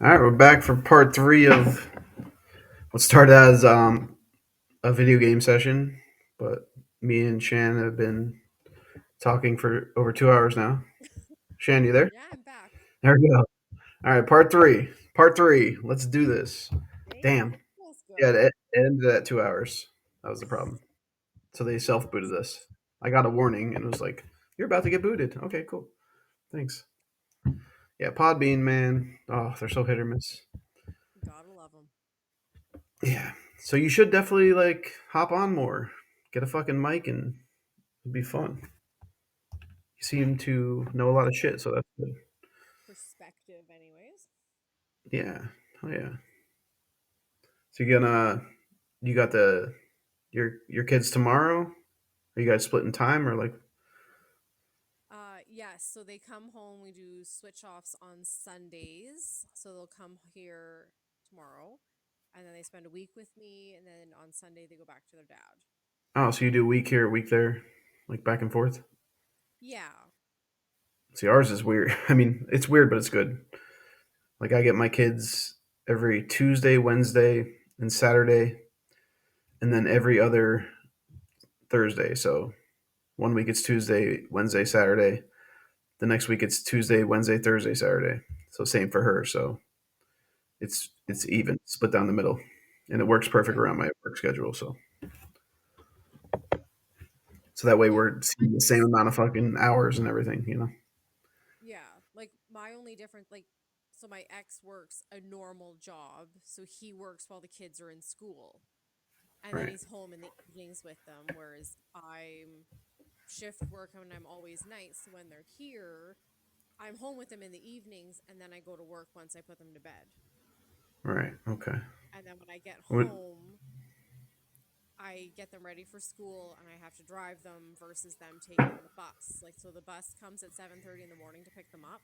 All right, we're back for part three of what started as a video game session, but me and Shan have been talking for over 2 hours now. Shan, you there? Yeah, I'm back. There we go. All right, part three. Part three. Let's do this. Damn. Feels Yeah, good. it ended at 2 hours. That was the problem. So they self booted us. I got a warning and it was like, "You're about to get booted." Okay, cool. Thanks. Yeah, Podbean, man. Oh, they're so hit or miss. Gotta love them. Yeah. So you should definitely like hop on more. Get a fucking mic and it'd be fun. You seem to know a lot of shit, so that's good. Perspective, anyways. Yeah. Oh yeah. So you got your kids tomorrow? Are you guys splitting time or like Yes, so they come home. We do switch offs on Sundays. So they'll come here tomorrow, and then they spend a week with me, and then on Sunday they go back to their dad. oh, so you do a week here, a week there, like back and forth? Yeah. See, ours is weird. I mean, it's weird, but it's good. Like I get my kids every Tuesday, Wednesday, and Saturday, and then every other Thursday. So one week it's Tuesday, Wednesday, Saturday. The next week it's Tuesday, Wednesday, Thursday, Saturday. So same for her. So it's Oh, even split down the middle, and it works perfect okay. around my work schedule. So that way Yeah. we're seeing the same Mine's, amount of fucking hours and everything. You know. yeah. Like my only difference, like, so my ex works a normal job, so he works while the kids are in school, and then Right. he's home in the evenings with them, whereas I'm shift work and I'm always nights. So when they're here, I'm home with them in the evenings and then I go to work once I put them to bed. Right. Okay. And then when I get What? home, I get them ready for school and I have to drive them versus them taking the bus. Like so the bus comes at 7:30 in the morning to pick them up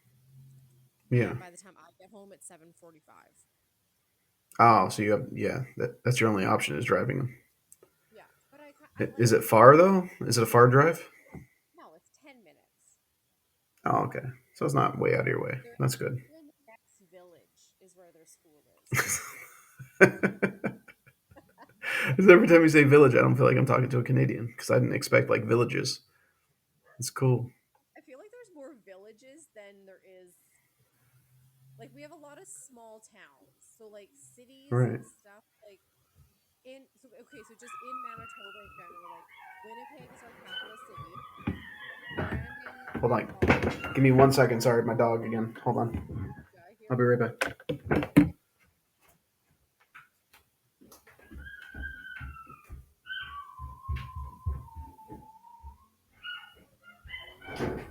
Yeah. and by the time I get home it's 7:45. Oh, so you have that's your only option is driving them. Yeah, but I like Is it far though? Is it a far drive? no, it's 10 minutes. Oh, okay. So it's not way out of your way. They're That's good. they're in the next village is where their school is. Because every time you say village, I don't feel like I'm talking to a Canadian because I didn't expect like villages. It's cool. I feel like there's more villages than there is like we have a lot of small towns. So like cities Right. and stuff like in so okay, so just in Manitoba in general, like Winnipeg is our capital city. Brandon, Hold on. Ottawa. Give me 1 second. Sorry, my dog again. Hold on. Yeah, I hear I'll be him. right back. Okay.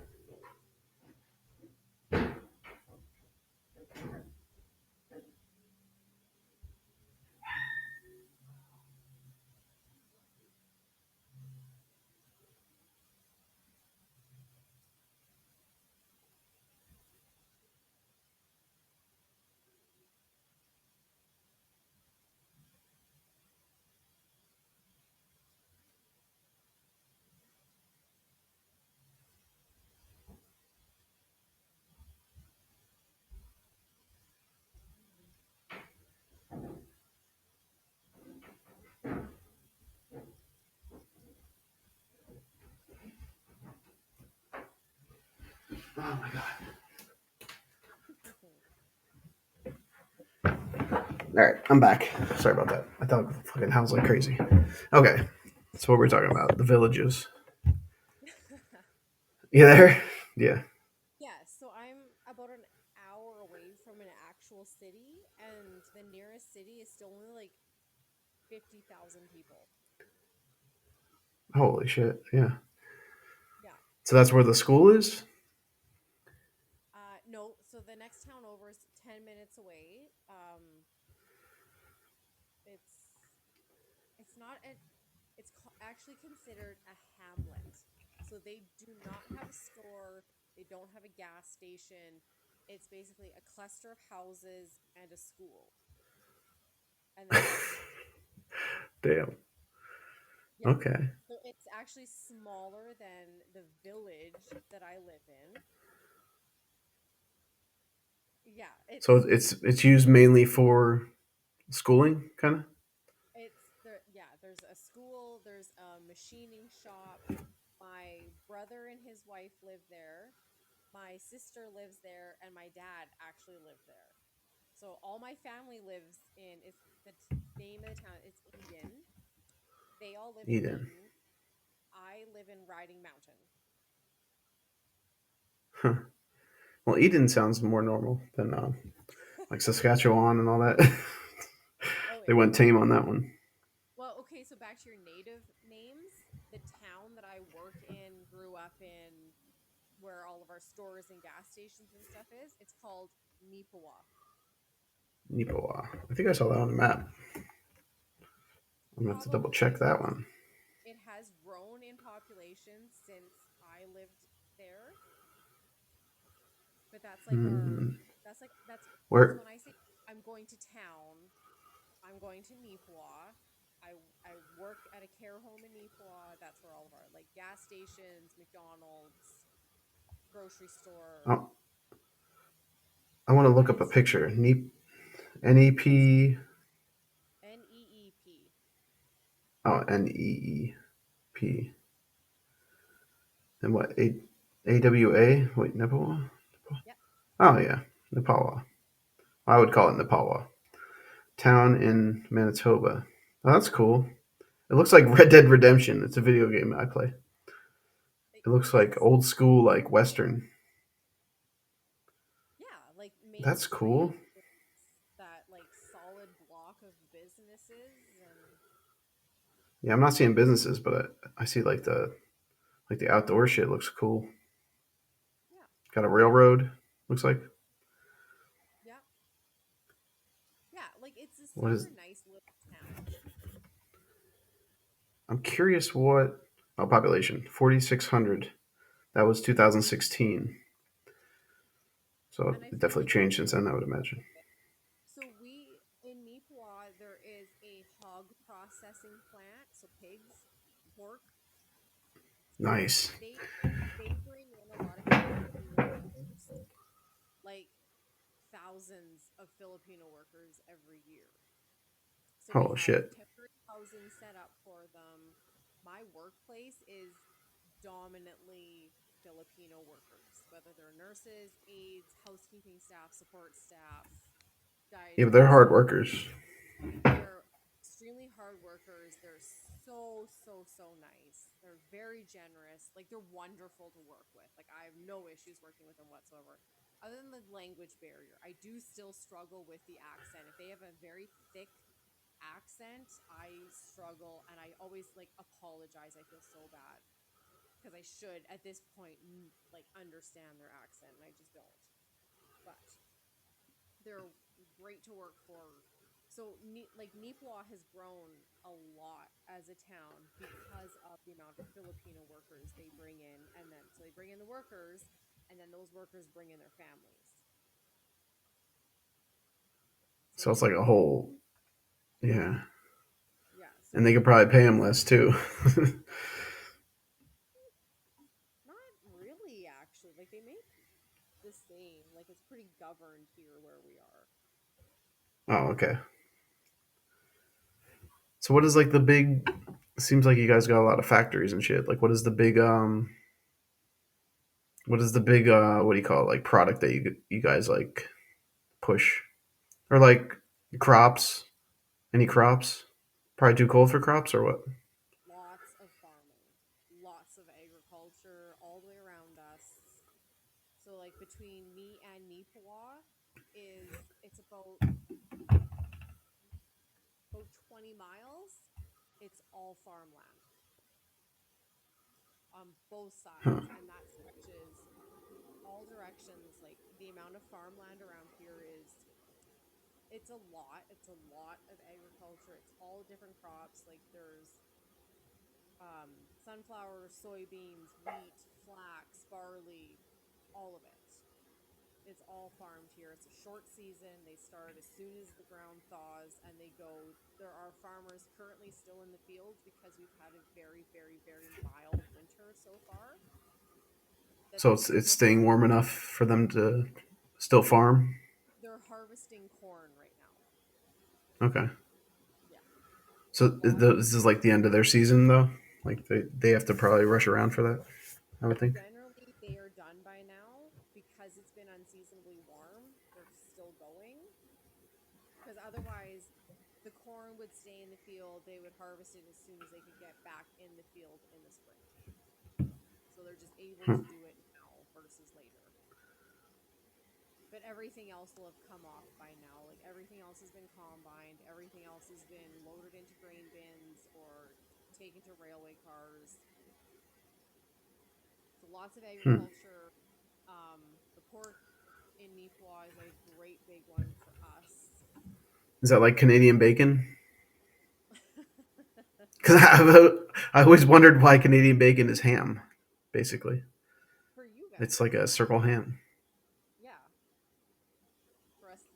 Oh my god. All right, I'm back. Sorry about that. I thought fucking house like crazy. Okay, so what we're talking about the villages. You there? Yeah. Yeah, so I'm about an hour away from an actual city and the nearest city is still only like 50,000 people. Holy shit. Yeah. Yeah. So that's where the school is. No, so the next town over is 10 minutes away. It's it's not a actually considered a hamlet. So they do not have a store, they don't have a gas station. It's basically a cluster of houses and a school. And then that's it. Damn. Yeah. Okay. So it's actually smaller than the village that I live in. Yeah, So it's used mainly for schooling, kind of. it's there. Yeah, there's a school. There's a machining shop. My brother and his wife live there. My sister lives there, and my dad actually lived there. So all my family lives in. It's the name of the town. It's Eden. They all live in Eden. Eden. I live in Riding Mountain. Huh. Well, Eden sounds more normal than like Saskatchewan and all that. Oh They yeah. went tame on that one. Well, okay, so back to your native names. The town that I work in, grew up in, where all of our stores and gas stations and stuff is, it's called Nipawa. Nipawa. I think I saw that on the map. I'm gonna have to double Probably check that one. it has grown in population since I lived there, but that's like our Hmm. that's Where when I say I'm going to town, I'm going to Nipawa. I work at a care home in Nipawa. That's where all of our like gas stations, McDonald's, grocery store, oh, I want to look and up a it's picture. it's NEP. NEEP. Oh, NEEP. And what? AWA? Wait, Nipawa? Yep. Oh, yeah. Nipawa. I would call it Nipawa. Town in Manitoba. Oh, that's cool. It looks like Red Dead Redemption. It's a video game I play. It looks like It's old school, like Western. yeah, like main That's cool. street. It's that like solid block of businesses and Yeah, I'm not seeing businesses, but I see like the outdoor shit looks cool. yeah, Got a railroad. Looks like. yeah, yeah. Like it's a What is? super nice little town. I'm curious what. Oh, population 4,600. That was 2016. So And I it feel definitely like changed we since then. I would imagine. so we in Nipwa there is a hog processing plant, so pigs, pork. Nice. They they bring in a lot of Filipino workers, like thousands of Filipino workers every year. So we Oh have shit. temporary housing set up for them. My workplace is dominantly Filipino workers, whether they're nurses, aides, housekeeping staff, support staff, Yeah, but they're dietitians. hard workers. They're extremely hard workers. They're so nice. They're very generous. Like they're wonderful to work with. Like I have no issues working with them whatsoever. Other than the language barrier, I do still struggle with the accent. If they have a very thick accent, I struggle and I always like apologize. I feel so bad because I should at this point like understand their accent and I just don't. But they're great to work for. So like Nipwa has grown a lot as a town because of the amount of Filipino workers they bring in, and then so they bring in the workers, and then those workers bring in their families. So So they it's like a grow. whole. Yeah, Yeah. So and they like could probably pay him less too. not really actually. Like they make the same. Like it's pretty governed here where we are. Oh, okay. So what is like the big? Seems like you guys got a lot of factories and shit. Like, what is the big What is the big what do you call it? Like product that you guys like push or like crops? Any crops? Probably too cold for crops or what? Lots of farming, lots of agriculture all the way around us. So like between me and Nipawa is it's about 20 miles. It's all farmland on both Huh. sides and that stretches all directions. Like the amount of farmland around here is it's a lot. It's a lot of agriculture. It's all different crops. Like there's sunflower, soybeans, wheat, flax, barley, all of it. It's all farmed here. It's a short season. They start as soon as the ground thaws and they go. There are farmers currently still in the fields because we've had a very mild winter so far. That So they're it's still staying warm enough for them to still farm. harvesting corn right now. Okay. Yeah. So this is like the end of their season though. Like they have to probably rush around for that. I would think. Generally, they are done by now because it's been unseasonably warm. They're still going because otherwise, the corn would stay in the field. They would harvest it as soon as they could get back in the field in the spring. So they're just able Huh. to do it now versus later. But everything else will have come off by now. Like everything else has been combined, everything else has been loaded into grain bins or taken to railway cars. So lots of Hmm. agriculture. The pork in Mi'kmaq is a great big one for us. Is that like Canadian bacon? Because I always wondered why Canadian bacon is ham. Basically, For you it's guys, like a circle ham. yeah. For us,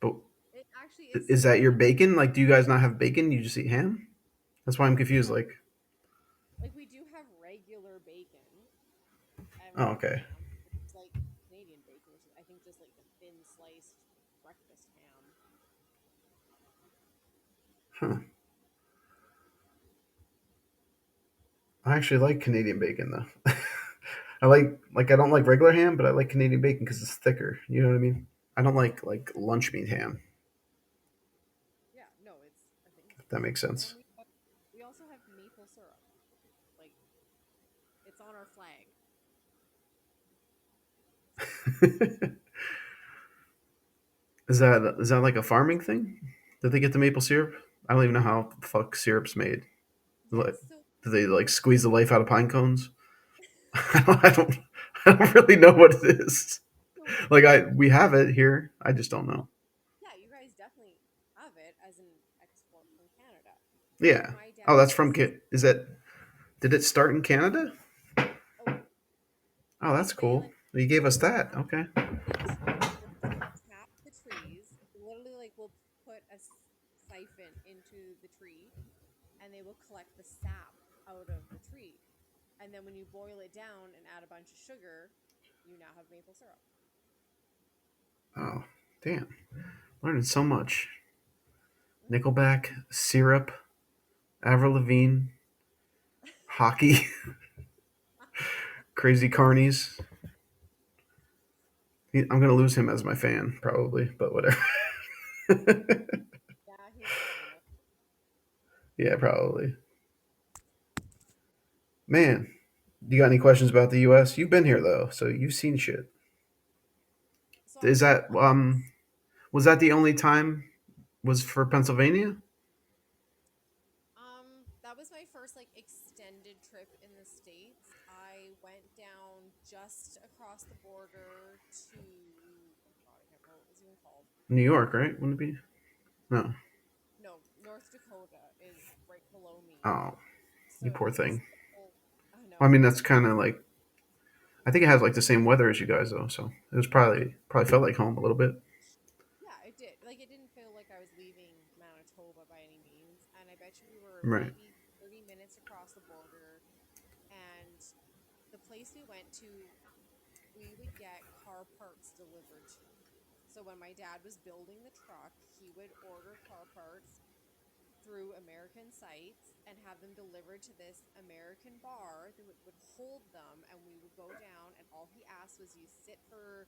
But it actually is is that circle your ham. bacon? Like, do you guys not have bacon? You just eat ham? That's why I'm confused. No, Like, like we do have regular bacon, and we oh, have okay. ham, which is like Canadian bacon, which is I think just like the thin sliced breakfast ham. Huh. I actually like Canadian bacon though. I don't like regular ham, but I like Canadian bacon because it's thicker. You know what I mean? I don't like lunch meat ham. Yeah, no, I think it's If that makes great, and sense. we also have maple syrup. Like it's on our flag. Is that like a farming thing? Did they get the maple syrup? I don't even know how the fuck syrup's made. Yes, Like, so do they like squeeze the life out of pine cones? I don't. I don't really know what it is. so Like we have it here. I just don't know. yeah, you guys definitely have it as an export from Canada. Yeah. My Oh, dad that's from. was Is that? Did it start in Canada? oh yeah, Oh, we that's cool. plant You gave us that. tap Okay. it. We'll tap the trees. Literally, like we'll put a siphon into the tree, and they will collect the sap out of the tree. And then when you boil it down and add a bunch of sugar, you now have maple syrup. Oh, damn. Learning so much. Mm-hmm. Nickelback, syrup, Avril Lavigne, hockey, crazy carnies. I'm gonna lose him as my fan probably, but whatever. Yeah, he's getting there. Yeah, probably. Man, you got any questions about the U.S.? You've been here though, so you've seen shit. So I Is did that once. was that the only time was for Pennsylvania? That was my first like extended trip in the States. I went down just across the border to oh god, I can't remember what it was even called. New York, right? Wouldn't it be? No. No, North Dakota is right below me. Oh, you So poor it was thing. the whole I I know. mean, that's kind of like I think it has like the same weather as you guys though, so it was probably felt like home a little bit. Yeah, it did. Like it didn't feel like I was leaving Manitoba by any means. And I bet you we were Right. maybe 30 minutes across the border. And the place we went to, we would get car parts delivered to. So when my dad was building the truck, he would order car parts through American sites and have them delivered to this American bar that would hold them. And we would go down, and all he asked was you sit for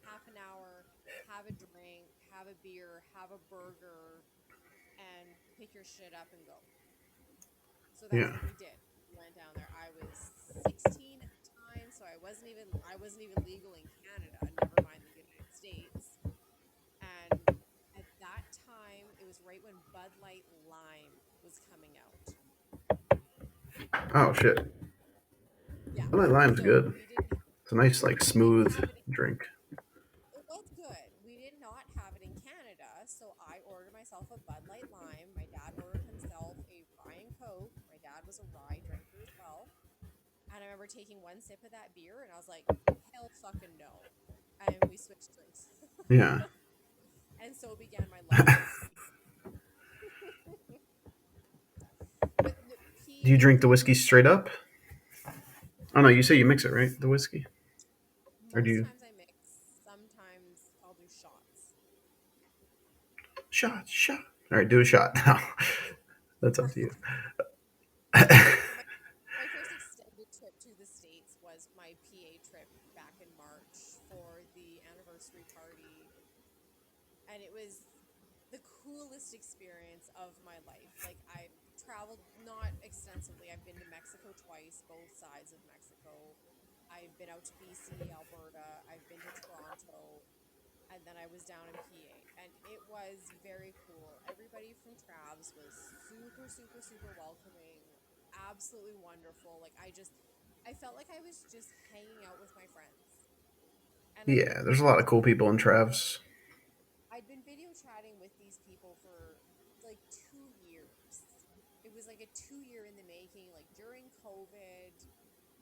half an hour, have a drink, have a beer, have a burger, and pick your shit up and go. So that's Yeah. what we did. We went down there. I was 16 at the time, so I wasn't even legal in Canada, never mind the United States. And at that time, it was right when Bud Light Lime was coming out. Oh shit. Yeah. I like lime's So good. we didn't It's a nice like we didn't smooth have it. drink. It was good. We did not have it in Canada, so I ordered myself a Bud Light Lime. My dad ordered himself a rye and Coke. My dad was a rye drinker as well. And I remember taking one sip of that beer and I was like, hell fucking no. And we switched drinks. Yeah. And so began my love of whiskey. But the Do you drink the the whiskey reason straight up? Oh no, you say you mix it, right? The whiskey, or do most you? times I mix, sometimes I'll do shots. Shot, shot. All right, do a shot now. That's up to you. So my first extended trip to the States was my PA trip back in March for the anniversary party, and it was the coolest experience of my life. Like, I traveled not extensively. I've been to Mexico twice, both sides of Mexico. I've been out to BC, Alberta. I've been to Toronto, and then I was down in PA, and it was very cool. Everybody from Travs was super, super, super welcoming, absolutely wonderful. Like, I felt like I was just hanging out with my friends, and Yeah, there's a lot of cool people in Travs. I'd been video chatting with these people for like 2 years. It was like a 2 year in the making, like during COVID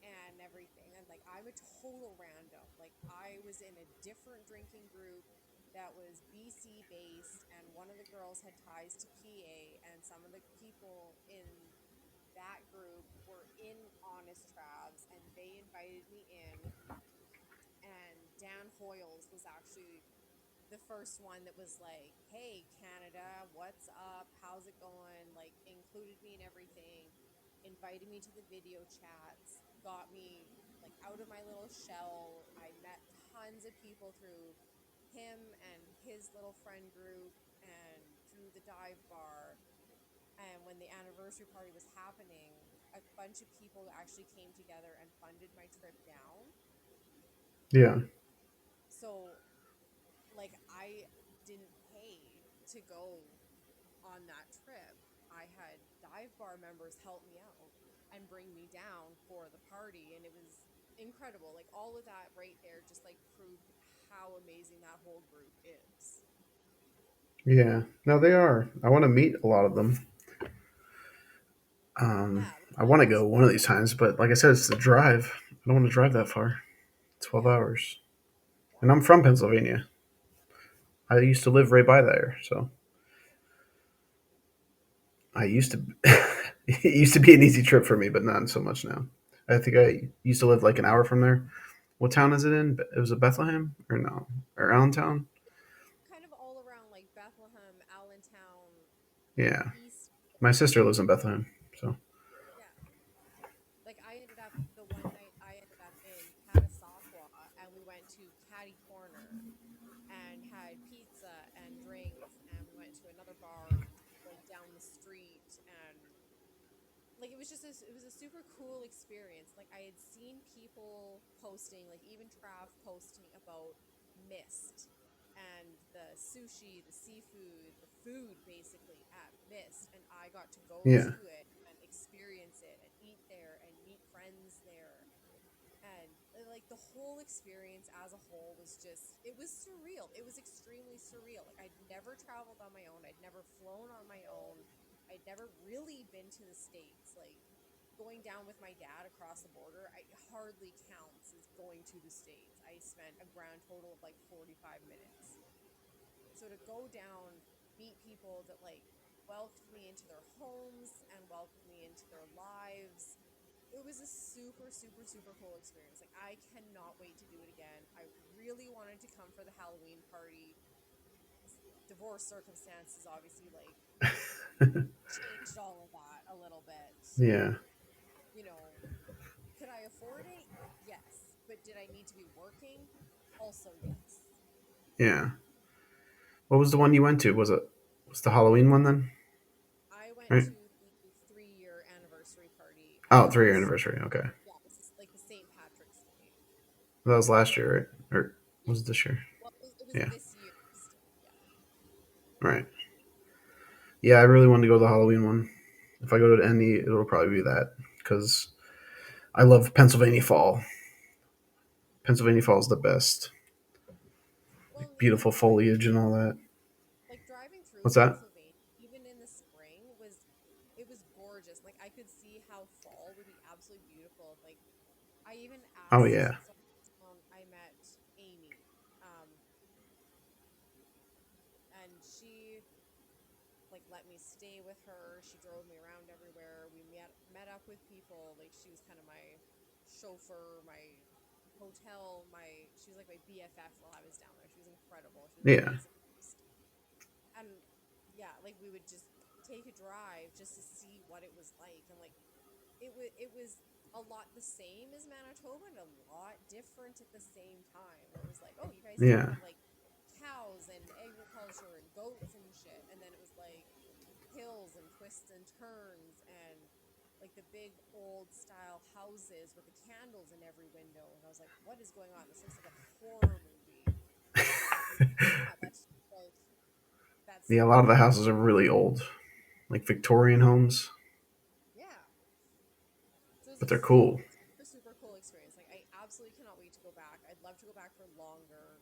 and everything. And like, I'm a total random. Like, I was in a different drinking group that was BC based, and one of the girls had ties to PA, and some of the people in that group were in Honest Travs, and they invited me in. And Dan Hoyles was actually the first one that was like, "Hey, Canada, what's up? How's it going?" Like, included me in everything, invited me to the video chats, got me like out of my little shell. I met tons of people through him and his little friend group and through the dive bar. And when the anniversary party was happening, a bunch of people actually came together and funded my trip down. Yeah, So, like, I didn't pay to go on that trip. I had dive bar members help me out and bring me down for the party, and it was incredible. Like, all of that right there just like proved how amazing that whole group is. yeah. No, they are. I want to meet a lot of them. Yeah, like I want to it's go one of these times, but like I said, it's the drive. I don't want to drive that far. 12 yeah, hours. And yeah. I'm from Pennsylvania. I used to live right by there, so I used to. It used to be an easy trip for me, but not so much now. I think I used to live like an hour from there. What town is it in? It was a Bethlehem or no? Or Allentown? Kind of all around like Bethlehem, Allentown, Yeah. East. My sister lives in Bethlehem, so Yeah. Like, I ended up the one night I ended up in Catasauqua, and we went to Caddy Corner and had pizza and drinks, and we went to another bar like down the street. And like, it was a super cool experience. Like, I had seen people posting, like even Trav posting about Mist and the sushi, the seafood, the food basically at Mist, and I got to go yeah, to it and experience it and eat there and meet friends there. And like, the whole experience as a whole was just, it was surreal. It was extremely surreal. Like, I'd never traveled on my own, I'd never flown on my own, I'd never really been to the States. Like, going down with my dad across the border, I hardly counts as going to the States. I spent a grand total of like 45 minutes. So to go down, meet people that like welcomed me into their homes and welcomed me into their lives, it was a super, super, super cool experience. Like, I cannot wait to do it again. I really wanted to come for the Halloween party. Divorce circumstances obviously like changed all of that a little bit. yeah, You know, could I afford it? Yes. But did I need to be working? Also, yes. yeah. What was the one you went to? Was the Halloween one then? I went Right? to the 3 year anniversary party, and Oh, it 3 year was, anniversary. Okay, yeah, it was like the St. Patrick's Day. that was last year, right? Or Yeah. was it this year? Well, it was Yeah, this year still. Yeah. right. Yeah, I really wanted to go to the Halloween one. If I go to any, it'll probably be that because I love Pennsylvania fall. Pennsylvania fall is the best. Like Well, even beautiful foliage and all that. driving through What's that? Pennsylvania, even in the spring, was it was gorgeous. Like, I could see how fall would be absolutely beautiful. Like, I even Oh asked, yeah, so I met Amy, um, and she like let me stay with her. She drove me around everywhere. We met up with people. Like, she was kind of my chauffeur, my hotel, my she was like my BFF while I was down there. She was incredible. She was an yeah, amazing host. And drive just to see what it was like. And like it was a lot the same as Manitoba and a lot different at the same time. Where it was like, oh, you guys still Yeah. have like cows and agriculture and goats and shit, and then it was like hills and twists and turns and like the big old style houses with the candles in every window. And I was like, what is going on? This looks like a horror movie. And yeah, that's like that's Yeah, a lot of the houses are really old, like Victorian homes, yeah. So it was but a they're cool. super cool experience. Like I absolutely cannot wait to go back. I'd love to go back for longer.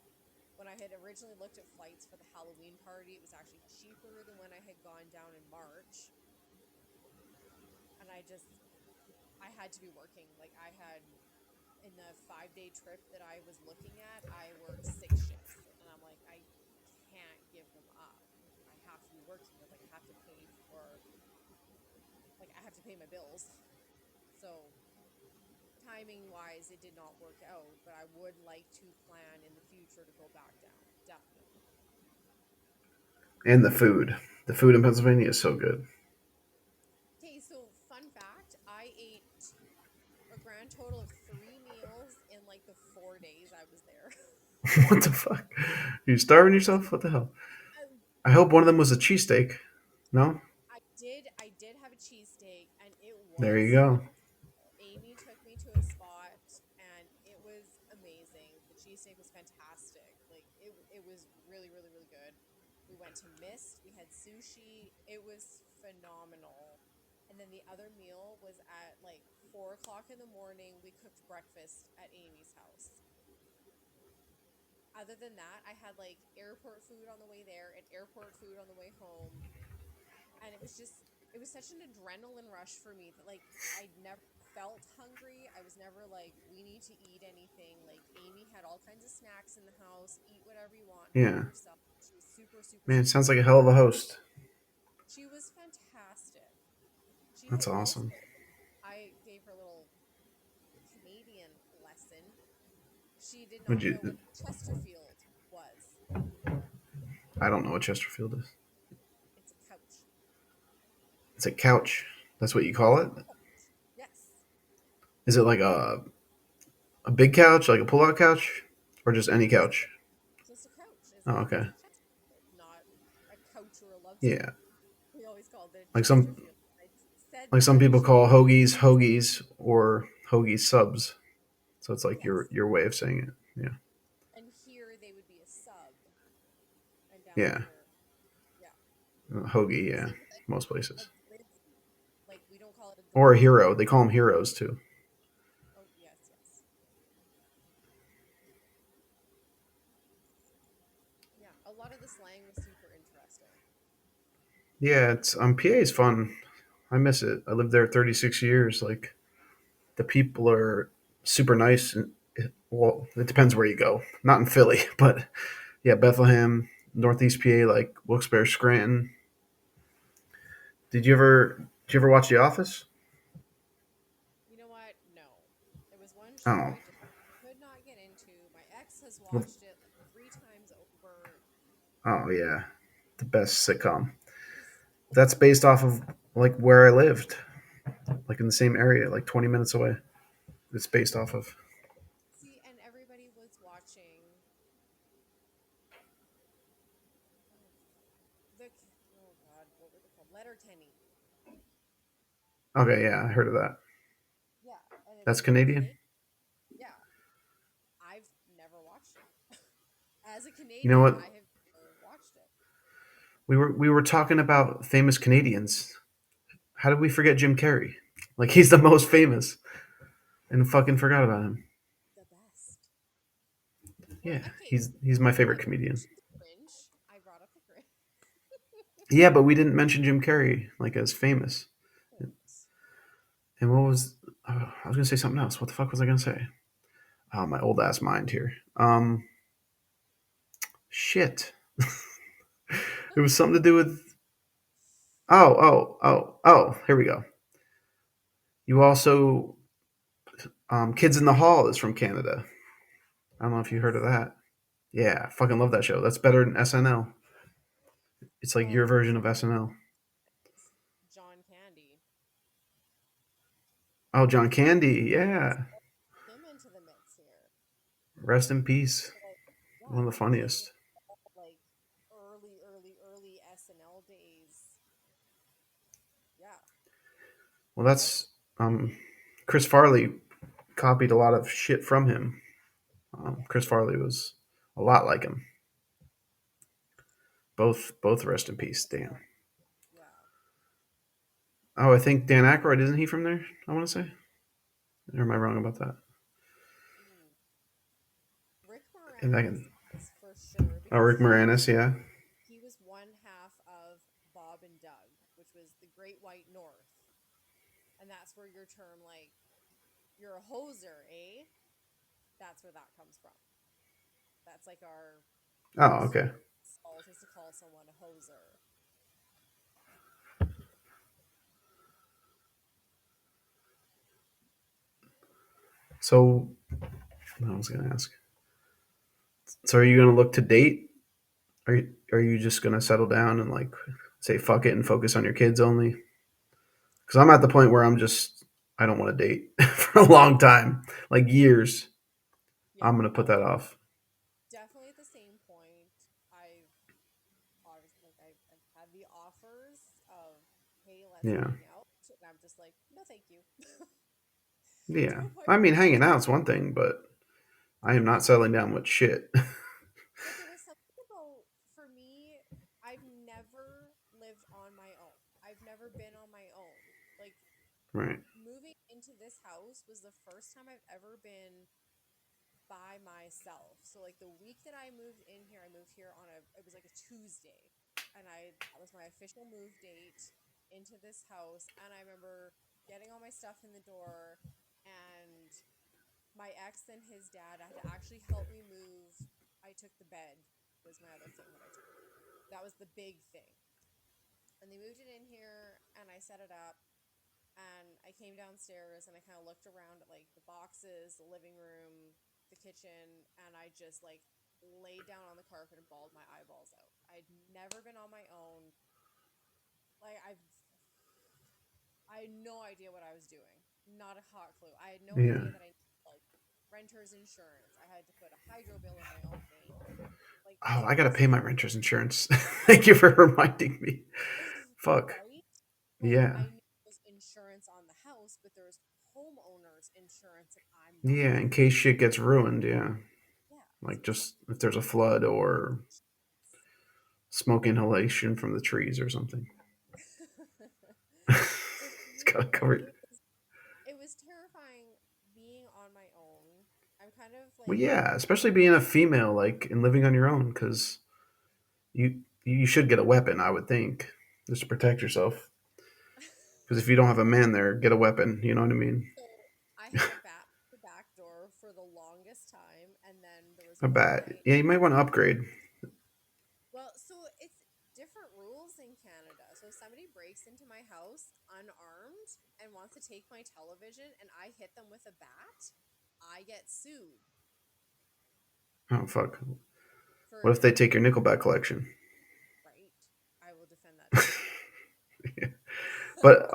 When I had originally looked at flights for the Halloween party, it was actually cheaper than when I had gone down in March. And I had to be working. Like I had in the 5 day trip that I was looking at, I worked 6 shifts. And I'm like, I can't give them up. I have to be working because like I have to pay for like I have to pay my bills. So timing wise it did not work out, but I would like to plan in the future to go back down. Definitely. And the food. The food in Pennsylvania is so good. Okay, so fun fact, I ate a grand total of 3 meals in like the 4 days I was there. What the fuck? Are you starving yourself? What the hell? Um, I hope one of them was a cheesesteak. No? I did have a cheesesteak and it There you was go. phenomenal. Amy took me to a spot and it was amazing. The cheesesteak was fantastic. Like it was really, really, really good. We went to Mist, we had sushi. It was phenomenal. And then the other meal was at like 4 o'clock in the morning. We cooked breakfast at Amy's house. Other than that, I had like airport food on the way there and airport food on the way home. And it was such an adrenaline rush for me that like I'd never felt hungry. I was never like we need to eat anything. Like Amy had all kinds of snacks in the house. Eat whatever you want, help Yeah. yourself. She was super super Man, super sounds like a hell sweet. of a host. She was fantastic. She had That's awesome. also I gave her a little Canadian lesson. She did Would not know you? what Chesterfield was. I don't know what Chesterfield is. It's a couch. It's a couch. That's what you It's call a it? couch. Yes. Is it like a big couch, like a pull-out couch, or just any Just couch? just a couch, as Oh, in okay. it's a Chesterfield, not a couch or a love seat. Yeah. We always called it Like some Chesterfield. I said like some that, and people she call hoagies hoagies or hoagie subs. So it's like yes, your way of saying it. Yeah. and here they would be a sub, and down Yeah. here, yeah. Hoagie, yeah. Same with like Most a places. glizzy. Like we don't call it a Or a glizzy. hero. They call them heroes too. Oh yes, yes, yeah. A lot of the slang was super interesting. Yeah, it's PA is fun. I miss it. I lived there 36 years. Like the people are super nice. And well, it depends where you go. Not in Philly, but yeah, Bethlehem, Northeast PA, like Wilkes-Barre, Scranton. Did you ever watch The Office? You know what? No, it was one show Oh, I just could not get into. My ex has well, watched it like 3 times over. oh yeah, the best sitcom. He's That's based off of like where I lived, like in the same area, like 20 minutes away. It's based off of. see, and everybody was watching. Oh, the oh god, what were they called? Letterkenny. Okay, yeah, I heard of that. Yeah, and it's That's like Canadian. Canadian. Yeah, I've never watched it. As a You know Canadian, what? I have never watched it. We were talking about famous Canadians. How did we forget Jim Carrey? Like he's the most famous, and fucking forgot about him. The best. Well, Yeah, okay, he's my favorite I comedian. mentioned the Grinch. I brought up the Grinch. Yeah, but we didn't mention Jim Carrey like as famous. And what was I was gonna say something else. What the fuck was I gonna say? Oh, my old ass mind here. Shit. It was something to do with. Oh. Here we go. You also Kids in the Hall is from Canada. I don't know if you heard of Yes. that. Yeah, I fucking love that show. That's better than SNL. It's like your Oh, version of SNL. Oh, John Candy. Yeah. Him into the mix here. Rest in peace. So like, yeah, One of the like taking funniest. like early SNL days. Yeah, Well, that's that's Chris Farley copied a lot of shit from him. yeah, Chris Farley was a lot like him. Both rest in peace. Damn. yeah. Oh, I think Dan Aykroyd, isn't he from there? I want to say. Or am I wrong about that? Ooh. Rick And I Moranis can. is for sure Oh, because Rick Moranis. Yeah. he was one half of Bob and Doug, which was the Great White North, and that's where your term like you're a hoser, eh? That's where that comes from. That's like our Oh, first okay. insult is to call someone a hoser. So I was gonna ask. So are you gonna look to date? Are you just gonna settle down and like say fuck it and focus on your kids only? Because I'm at the point where I don't want to date for a long time, like years. Yeah, I'm gonna put that off. definitely at the same point. I've obviously like I've had the offers of hey, let's Yeah. hang out, and I'm just like no, thank you. To Yeah. a point I where mean, I'm like, hanging out's one thing, but I am not right, settling down with shit. like it was something about for me. I've never lived on my own. I've never been on my own. Like Right. moving into this house was the first time I've ever been by myself. So like the week that I moved in here, I moved here on a it was like a Tuesday, and I that was my official move date into this house. And I remember getting all my stuff in the door, and my ex and his dad had to actually help me move. I took the bed was my other thing that I took. That was the big thing. And they moved it in here, and I set it up, and I came downstairs and I kind of looked around at like the boxes, the living room, the kitchen, and I just like laid down on the carpet and bawled my eyeballs out. I'd never been on my own. Like I had no idea what I was doing. Not a hot clue. I had no Yeah. idea that I needed like renter's insurance. I had to put a hydro bill in my own name. Like Oh, it I gotta was pay my renter's insurance. Thank you for reminding me. Fuck. right. Like Yeah. I knew there was insurance on the house, but there's homeowners insurance and I'm not a Yeah. In case homeowner. shit gets ruined. Yeah. Yeah. So Like it's like just if there's a flood or smoke inhalation from the trees or something. so for It's gotta me, cover it. it was terrifying being on my own. I'm kind of Well, like yeah, especially being a female, like and living on your own, because you should get a weapon. I would think just to protect yourself. Because if you don't have a man there, get a weapon. You know what I mean? so I had a bat the back door for the longest time, and then there was A one bat. night. Yeah, you might want to upgrade. Well, so it's different rules in Canada. So if somebody breaks into my house unarmed and wants to take my television and I hit them with a bat, I get sued Oh fuck! What if for they take your Nickelback collection? right. I will defend that too. But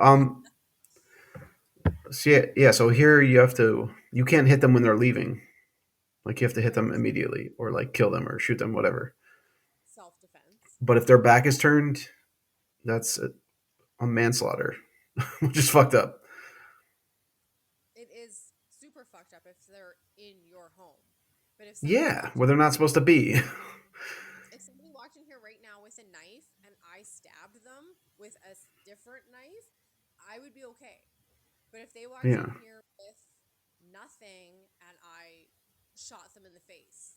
so yeah, yeah. So here you can't hit them when they're leaving. Like you have to hit them Right. immediately, or like kill them, or shoot them, whatever. Self defense. But if their back is turned, that's a manslaughter, which is fucked up. It is super fucked up if they're in your home. But if somebody Yeah, walked where they're not supposed to be. if somebody walked in here right now with a knife and I stabbed them with a different knife, I would be okay. But if they walked Yeah, in here with nothing and I shot them in the face,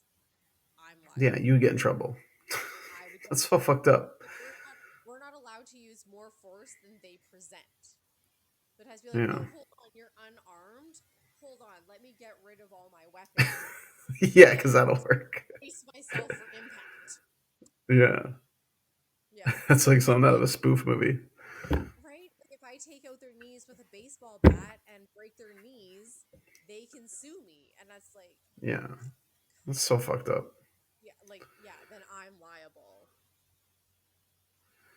I'm yeah, liable. you get in trouble. I would get in That's so trouble. fucked up. Like we're not allowed to use more force than they present. So it has to be like, Yeah, oh, hold on, you're unarmed. Hold on, let me get rid of all my weapons yeah, and because that'll work. brace myself for impact. Yeah, Yeah. that's like Like if something out I of a spoof movie. right, like if I take out their knees with a baseball bat and break their knees, they can sue me, and that's like, Yeah, that's so fucked up. yeah, like yeah, then I'm liable.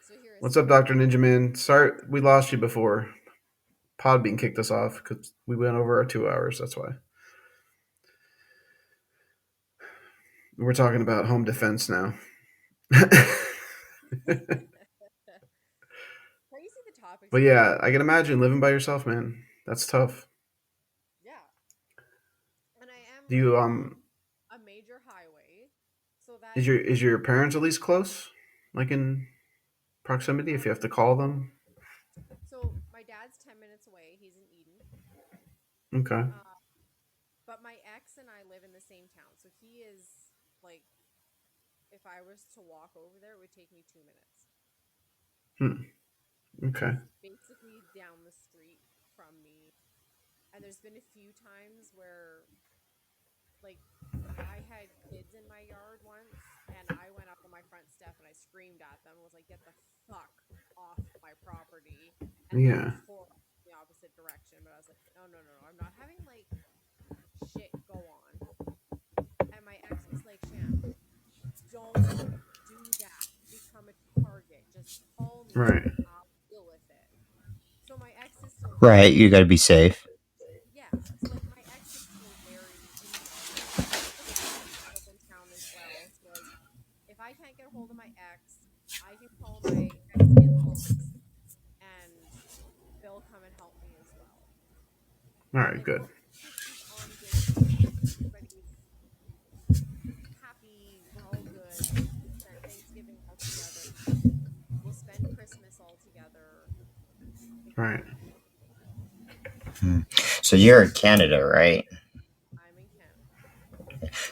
So here is What's up, something Doctor that Ninja Man? Sorry we lost you before. Podbean kicked us off because we went over our 2 hours. That's why we're talking about home defense now. Crazy the topics But we get yeah, into. I can imagine living by yourself, man. That's tough. Yeah. And I am Do like you on a major highway. So that is your parents at least close, like in proximity? If you have to um call them, so my dad's 10 minutes away. He's in Eden. okay. Uh, but my ex and I live in the same town. So he is like, if I was to walk over there, it would take me 2 minutes. Hmm. Okay. He's basically down the street from me. And there's been a few times where, like, I had kids in my yard once, and I went up on my front step and I screamed at them and was like, "Get the fuck off my property!" And they Yeah. tore off in the opposite direction. But I was like, "No, no, no, no! I'm not having like shit go on." And my ex was like, "Shan, don't do that. Become a target. Just call me Right. and I'll deal with it." So my ex is still Right, you very, got to be safe. yeah. So like my ex is still very in charge, but he knows I live in town as well. So like, if I can't get a hold of my ex, I can call my ex in laws and they'll come and help me as well. All And right. like Good. everybody's on good terms. Everybody's happy. We're all good. We spent Thanksgiving all together. We'll spend Christmas all together. Like we're Right. good. Hmm. So you're in Canada, right? I'm in Canada.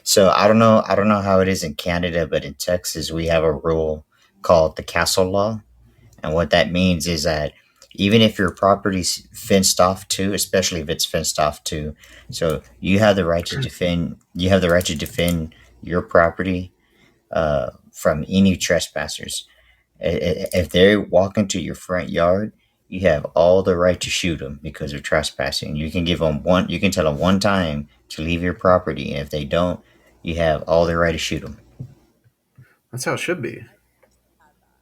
So I don't know how it is in Canada, but in Texas we have a rule called the castle law, and what that means is that even if your property's fenced off too, especially if it's fenced off too, so you have the right to defend. You have the right to defend your property from any trespassers. If they walk into your front yard, you have all the right to shoot them because they're trespassing. You can give them one. You can tell them one time to leave your property, and if they don't, you have all the right to shoot them. That's how it should be. I had that.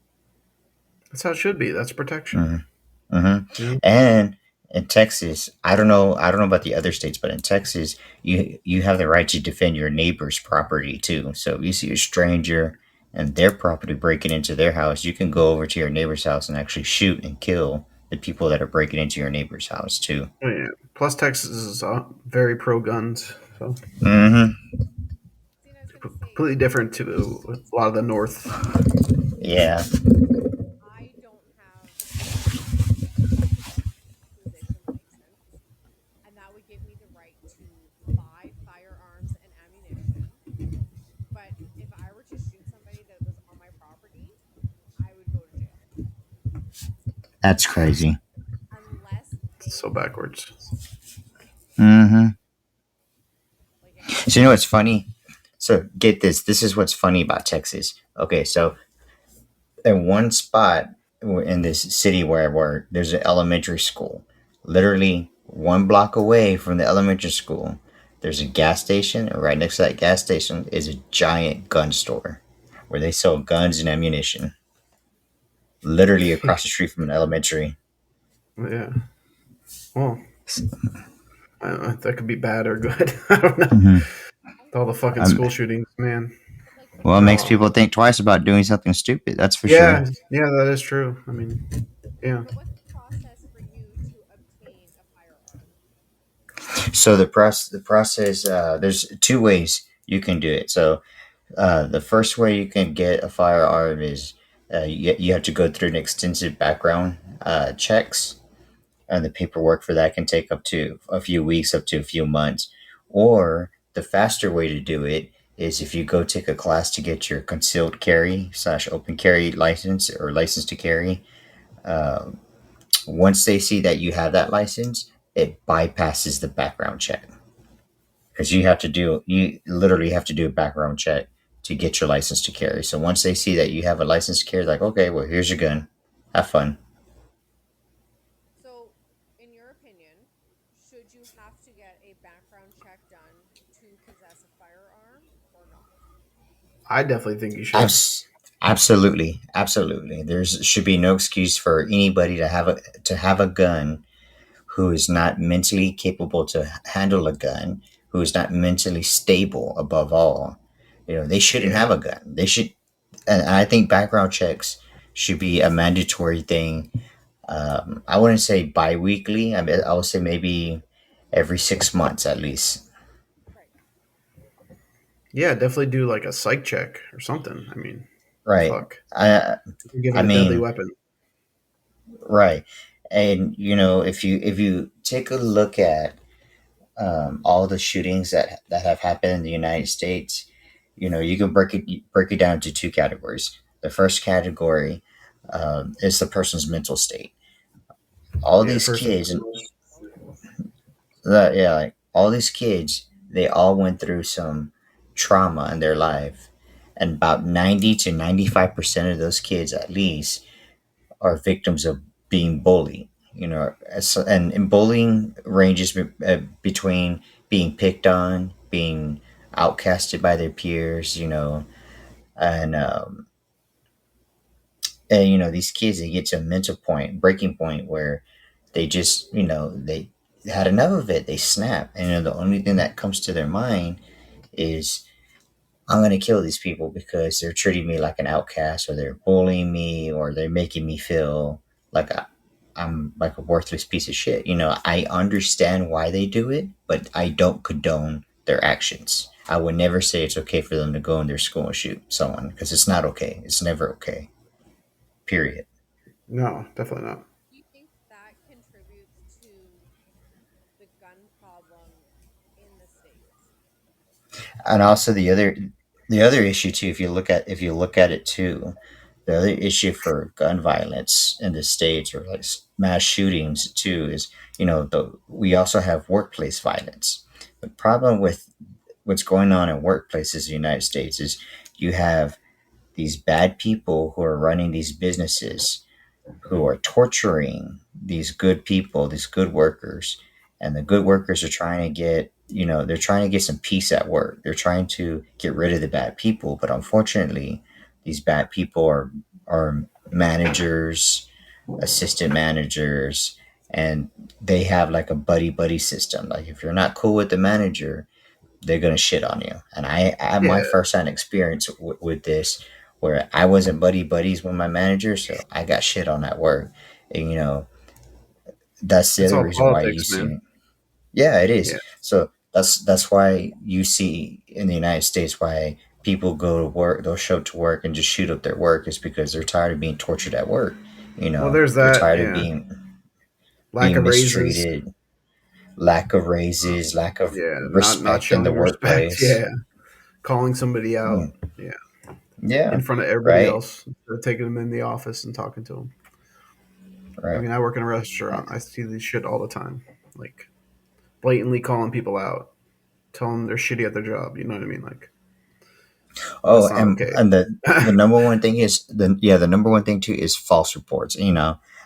That's how it should be. That's protection. Hmm. Hmm. You know? And in Texas, I don't know. I don't know about the other states, but in Texas, you have the right to defend your neighbor's property too. So if you see a stranger and their property breaking into their house, you can go over to your neighbor's house and actually shoot and kill the people that are breaking into your neighbor's house too. Oh, yeah. Plus, Texas is very pro guns, so Hmm. See, and I was gonna say, completely different to so a lot of the North. Yeah. I don't have a acquisition license, and that would give me the right to buy firearms and ammunition. But if I were to shoot somebody that was on my property, I would go to jail That's crazy. unless It's they so tell me backwards. to. Hmm. Like it has So you to know be what's funny? So get this. This is what's funny about Texas. Okay, so in one spot in this city where I work, there's an elementary school. Literally 1 block away from the elementary school, there's a gas station, and right next to that gas station is a giant gun store where they sell guns and ammunition. Literally across the street from an elementary. Yeah. Well, that could be bad or good. I don't know. Mhm. I All the think fucking Um, school shootings, man. like well, it They're makes all. people think twice about doing something stupid. That's for sure. Yeah. Yeah, that is true. I mean, yeah. so what's the process for you to obtain a firearm? So the process there's two ways you can do it. So the first way you can get a firearm is you have to go through an extensive background checks, and the paperwork for that can take up to a few weeks, up to a few months. Or the faster way to do it is if you go take a class to get your concealed carry slash open carry license or license to carry. Uh, Once they see that you have that license, it bypasses the background check because you literally have to do a background check to get your license to carry. So once they see that you have a license to carry, like, okay, well, here's your gun, have fun. So, in your opinion, should you have to get a background check done to possess a firearm or not? I definitely think you should. Abs- Absolutely, absolutely. There's should be no excuse for anybody to have a gun who is not mentally capable to handle a gun, who is not mentally stable above all, they shouldn't Yeah, have a gun. They should, and I think background checks should be a mandatory thing. I wouldn't say bi-weekly. I mean, I would say maybe every 6 months at least. Right. yeah, definitely do like a psych check or something. I mean, Right. fuck, I you're I given a deadly mean, weapon. right. And if you take a look at all the shootings that have happened in the United States, you can break it down to two categories. The first category is the person's mental state. All Yeah, these first and kids, and foremost. yeah, like all these kids, they all went through some trauma in their life, and about 90 to 95% of those kids, at least, are victims of being bullied. And bullying ranges between being picked on, being outcasted by their peers, and these kids, they get to a mental point, breaking point, where they just they had enough of it. They snap, and the only thing that comes to their mind is, I'm gonna kill these people because they're treating me like an outcast, or they're bullying me, or they're making me feel like I'm like a worthless piece of shit. I understand why they do it, but I don't condone their actions. I would never say it's okay for them to go in their school and shoot someone, because it's not okay. It's never okay. Period. No, definitely not. Do you think that contributes to the gun problem in the States? And also the other issue too, if you look at it too, the other issue for gun violence in the states, or like mass shootings too, is we also have workplace violence. The problem with what's going on in workplaces in the United States is, you have these bad people who are running these businesses, who are torturing these good people, these good workers, and the good workers are trying to they're trying to get some peace at work. They're trying to get rid of the bad people, but unfortunately, these bad people are managers, assistant managers, and they have like a buddy buddy system. Like, if you're not cool with the manager, they're gonna shit on you. And I had Yeah, my first hand experience with this, where I wasn't buddy buddies with my manager, so I got shit on at work. And that's the it's other all reason why you politics, man. see. Yeah, it Yeah. is. So that's why you see in the United States, why people go to work, they'll show up to work and just shoot up their work, is because they're tired of being tortured at work. Well, there's They're that. tired of Yeah, being lack being of raises. mistreated, lack of raises, lack of Yeah, not respect in the showing respect. workplace. Yeah, calling somebody Yeah, out. Yeah, yeah, in front of everybody right, else, instead of taking them in the office and talking to them. I right. mean, I work in a restaurant. I see this shit all the time. Like blatantly calling people out, telling them they're shitty at their job. You know what I mean? Like Oh, that's not and okay. and the number one thing is, the number one thing too is false reports.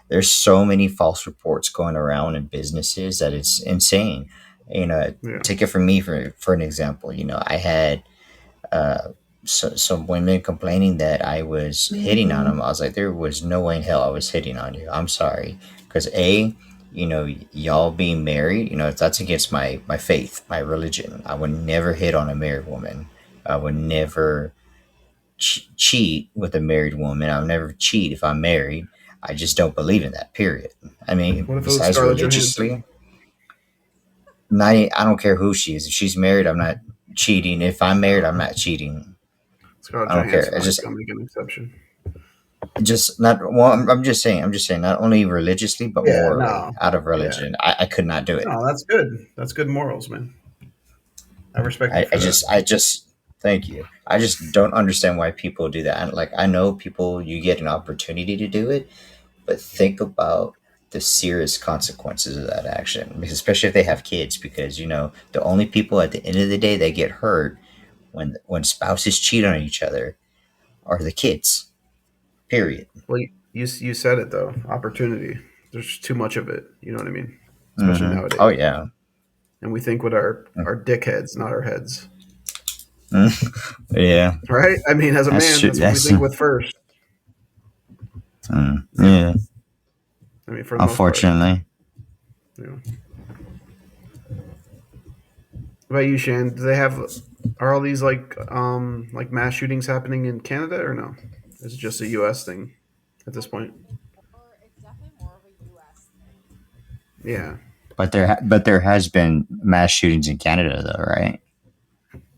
There's so many false reports going around in businesses that it's insane. Yeah. Take it from me for an example. I had uh, some women complaining that I was hitting on them. I was like, there was no way in hell I was hitting on you. I'm sorry, because y'all being married, if that's against my faith, my religion, I would never hit on a married woman. I would never cheat with a married woman. I'll never cheat if I'm married. I just don't believe in that. Period. I mean, What if it was besides Scarlett Johansson? religiously, I don't care who she is. If she's married, I'm not cheating. If I'm married, I'm not cheating. Scarlett I don't care. Johansson, It's like just I'll make an exception. just not. Well, I'm just saying. I'm just saying. Not only religiously, but Yeah. morally. No. Out of Yeah. religion, I could not do it. No, that's good. That's good morals, man. I respect you I for that. just, thank you. I just don't understand why people do that. Like, I know people, you get an opportunity to do it, but think about the serious consequences of that action, because especially if they have kids, because the only people at the end of the day that get hurt when spouses cheat on each other are the kids. Period. Well, you said it though. Opportunity. There's too much of it. You know what I mean? Especially Oh nowadays. yeah. And we think with our dickheads, not our heads. Yeah, Right? I mean, as a that's man, true. that's what we That's think with first. yeah. I mean, for the most part. Unfortunately, Yeah. What about you, Shan? Do they have are all these like mass shootings happening in Canada or no? Is it just a U.S. thing at this I think point? it's definitely more of a US thing. Yeah. But there has been mass shootings in Canada, though, right?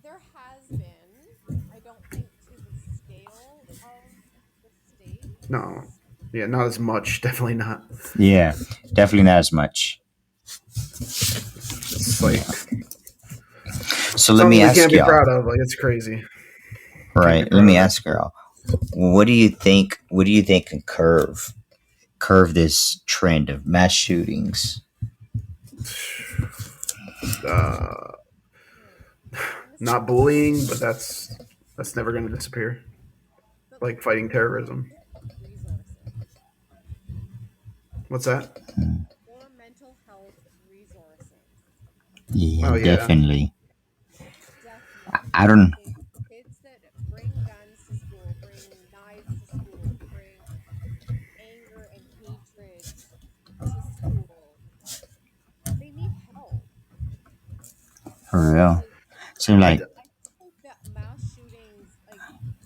There has been, I don't think to the scale of the No. states. Yeah, not as much. Definitely not. Yeah, definitely not as much. It's Yeah. like So let something me we ask can't be y'all. proud of. Like it's crazy. Can't be Right. Let proud me of that. ask y'all. What do you think? What do you think can curve this trend of mass shootings? Uh, Hmm. Honestly, not bullying, but that's never going to disappear. but like Like fighting terrorism. resources What's that? or mental health resources. Yeah, Oh yeah. definitely. I Definitely. don't. Like kids that bring guns to school, bring knives to school, bring anger and hatred to school. They need help. For real. Like So like, I think that mass shootings, like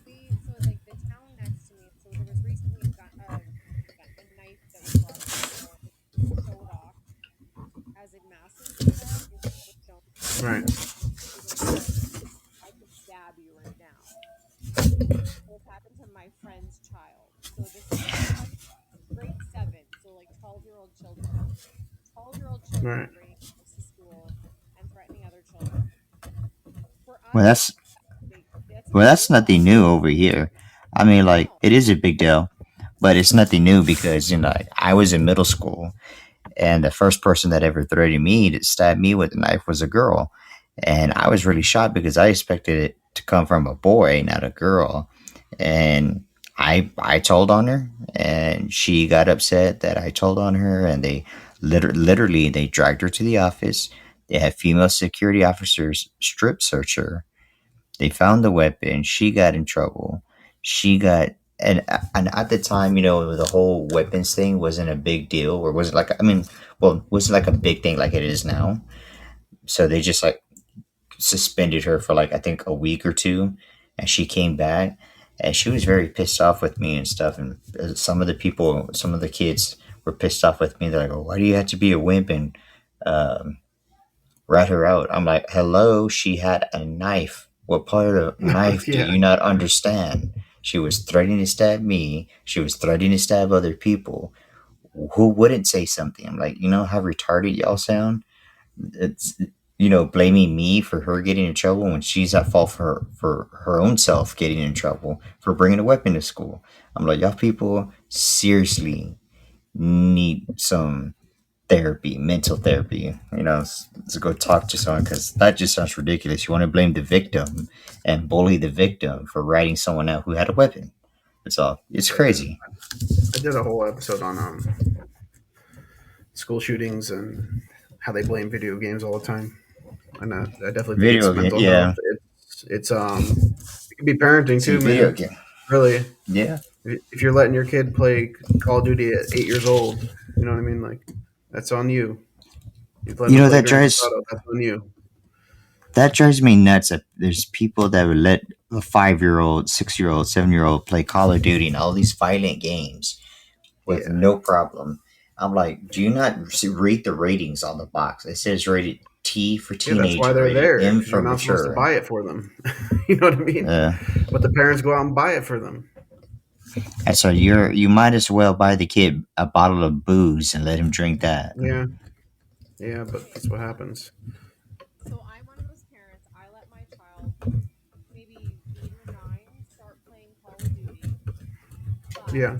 we, so like the town next to me. So there was recently a knife that was brought to school and it was showed off as a massive threat instead of showing that Right. shooting said, "I could stab you right now." This happened to my friend's child. So this is grade seven, so like 12-year-old children. 12-year-old children Right. bringing knives to school and threatening other children. For well, us, that's that's a well, big that's deal. nothing new over here. I mean, like, No. it is a big deal, but it's nothing new because like, I was in middle school, and the first person that ever threatened me to stab me with a knife was a girl, and I was really shocked because I expected it to come from a boy, not a girl, and I told on her, and she got upset that I told on her, and they literally they dragged her to the office. They had female security officers strip search her. They found the weapon. She got in trouble. She got and at the time, the whole weapons thing wasn't a big deal, or was it like? I mean, well, was it like a big thing like it is now? So they just like suspended her for like I think a week or two, and she came back, and she was very pissed off with me and stuff. And some of the kids were pissed off with me. They're like, "Oh, why do you have to be a wimp and um, rat her out?" I'm like, hello, she had a knife. What part of knife do Yeah. you not understand? She was threatening to stab me. She was threatening to stab other people. Who wouldn't say something? I'm like, you know how retarded y'all sound? It's, blaming me for her getting in trouble when she's at fault for her own self getting in trouble for bringing a weapon to school. I'm like, y'all people seriously need some therapy, mental therapy, to go talk to someone because that just sounds ridiculous. You want to blame the victim and bully the victim for writing someone out who had a weapon. It's all, it's Yeah. crazy. I did a whole episode on school shootings and how they blame video games all the time. And I definitely think it's Video game, mental health. yeah. It's it can be parenting See, too, video man. game, Really, yeah. if you're letting your kid play Call of Duty at 8 years old, you know what I mean? Like that's on you. You've let You them know play that Grand Theft drives Auto. That's on you. that drives me nuts. That there's people that would let a 5-year old, 6-year old, 7-year old play Call of Duty and all these violent games with Yeah, no problem. I'm like, do you not read the ratings on the box? It says rated T for yeah. That's why teenager, they're rated there M because for you're not supposed to mature. buy it for them. You know what I mean? Uh, But the parents go out and buy it for them. and so you might as well buy the kid a bottle of booze and let him drink that. Yeah, yeah. But Okay, that's what happens. so I'm one of those parents. I let my child, maybe 8 or 9, start playing Call of Duty, but Yeah.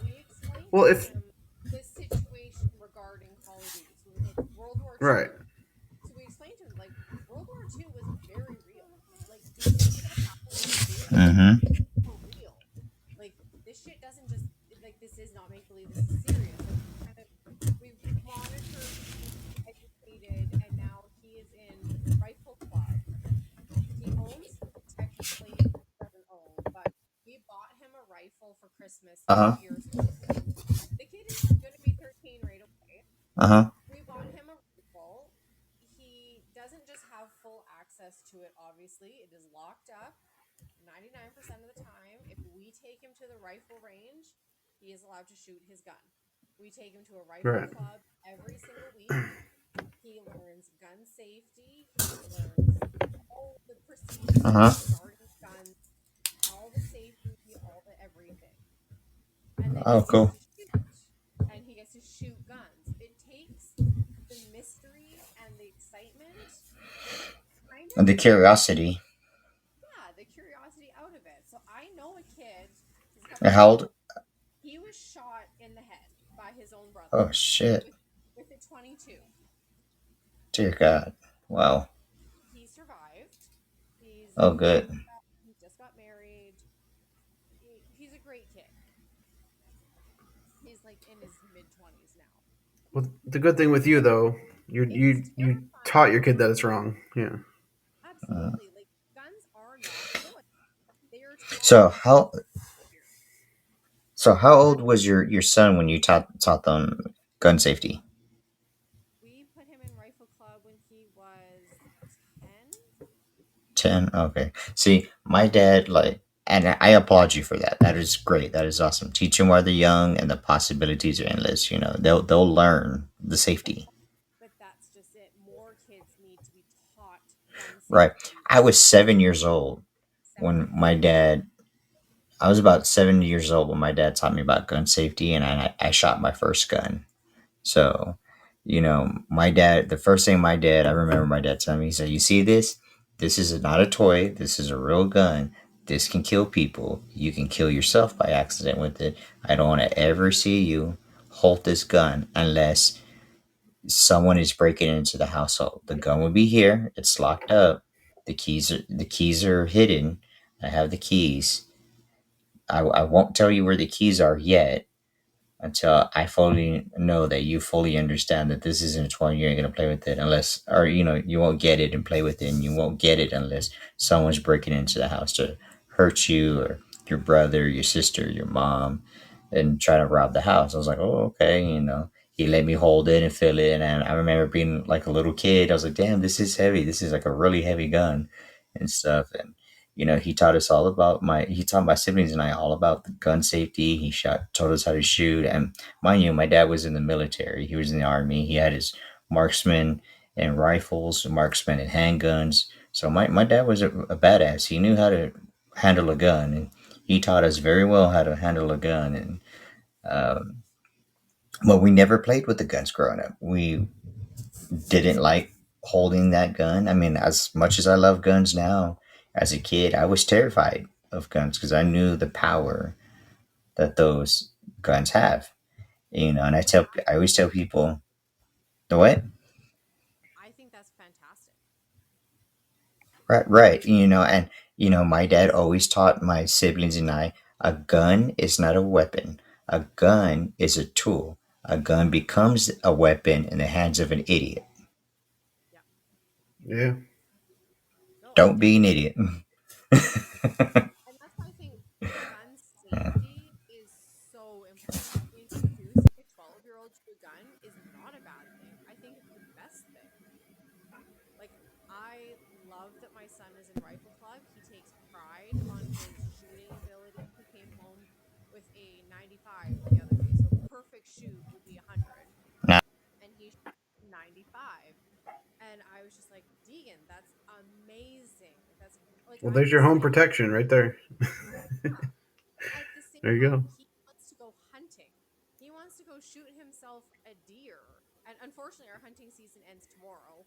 we explained Well, to if him the situation regarding Call of Duty. So like World War right. II. So we explained to him like World War II was very real. Like these things that have happened in video games Mm-hmm. are real. Like this shit doesn't just like this is not make believe. This is serious. Like kind of we've monitored, he's educated, and now he is in rifle club. He owns technically he doesn't own, but we bought him a rifle for Christmas Uh huh. 2 years ago. The kid is going to be 13 right away. Uh huh. We to it, obviously. It is locked up 99% of the time. If we take him to the rifle range, he is allowed to shoot his gun. We take him to a rifle Right. club every single week. He learns gun safety. He learns all the Uh procedures huh. for starting guns, all the safety, all the everything. And then Oh, he gets cool. to shoot. And he gets to shoot guns. It takes the mystery and the excitement kind And of the curiosity. yeah, the curiosity out of it. So I know a kid, he's a couple How years old? older. He was shot in the head by his own brother Oh shit. with with a 22. Dear God. Wow. He survived. He's Oh, a good. young guy. He just got married. He's a great kid. He's like in his mid 20s now. Well, the good thing with you though, It's you taught your terrifying. kid that it's wrong. Yeah. Uh, Absolutely. Like guns are not a toy. They are taught so with the how behavior. so how Gun old was your son when you taught them gun safety? We put him in rifle club when he was 10. 10. Okay. See, my dad and I applaud you for that. That is great. That is awesome. Teach them while they're young, and the possibilities are endless. You know, they'll learn the safety. But that's just it. More kids need to be taught gun Right. safety. I was 7 years old when 7. my dad. I was about 7 years old when my dad taught me about gun safety, and I shot my first gun. So, my dad, the first thing I remember my dad telling me, he said, "You see this? This is not a toy. This is a real gun. This can kill people. You can kill yourself by accident with it. I don't want to ever see you hold this gun unless someone is breaking into the household. The gun will be here. It's locked up. The keys are hidden. I have the keys. I won't tell you where the keys are yet until I fully know that you fully understand that this isn't a toy. You ain't gonna play with it unless, or you won't get it and play with it, and you won't get it unless someone's breaking into the house to hurt you or your brother, your sister, your mom, and try to rob the house." I was like, "Oh, okay." He let me hold it and feel it, and I remember being like a little kid. I was like, "Damn, this is heavy. This is like a really heavy gun," and stuff. And he taught my siblings and I all about the gun safety. Told us how to shoot. And mind you, my dad was in the military. He was in the army. He had his marksman and rifles, marksman and handguns. So my dad was a badass. He knew how to handle a gun, and he taught us very well how to handle a gun. And um, well, we never played with the guns growing up. We didn't like holding that gun. I mean, as much as I love guns now, as a kid, I was terrified of guns because I knew the power that those guns have. And I I think always that's tell great. people the what? I think that's fantastic. Right, right. And my dad always taught my siblings and I, a gun is not a weapon. A gun is a tool. A gun becomes a weapon in the hands of an idiot. Yeah. Yeah. No, Don't be an definitely. idiot. And that's why I think gun safety is so important. Introducing a 12-year-old to a gun is not a bad thing. I think it's the best thing. Like, I love that my son is in rifle club. He takes pride on his shooting ability. He came home with a 95 the other day. So a perfect shoot would be 100. Nah. And he shot 95. And I was just like, Deegan, that's amazing. That's like, Well, I'm there's the your home same. protection right there. Yeah. But at the same There you time, go. he wants to go hunting. He wants to go shoot himself a deer. And unfortunately, our hunting season ends tomorrow.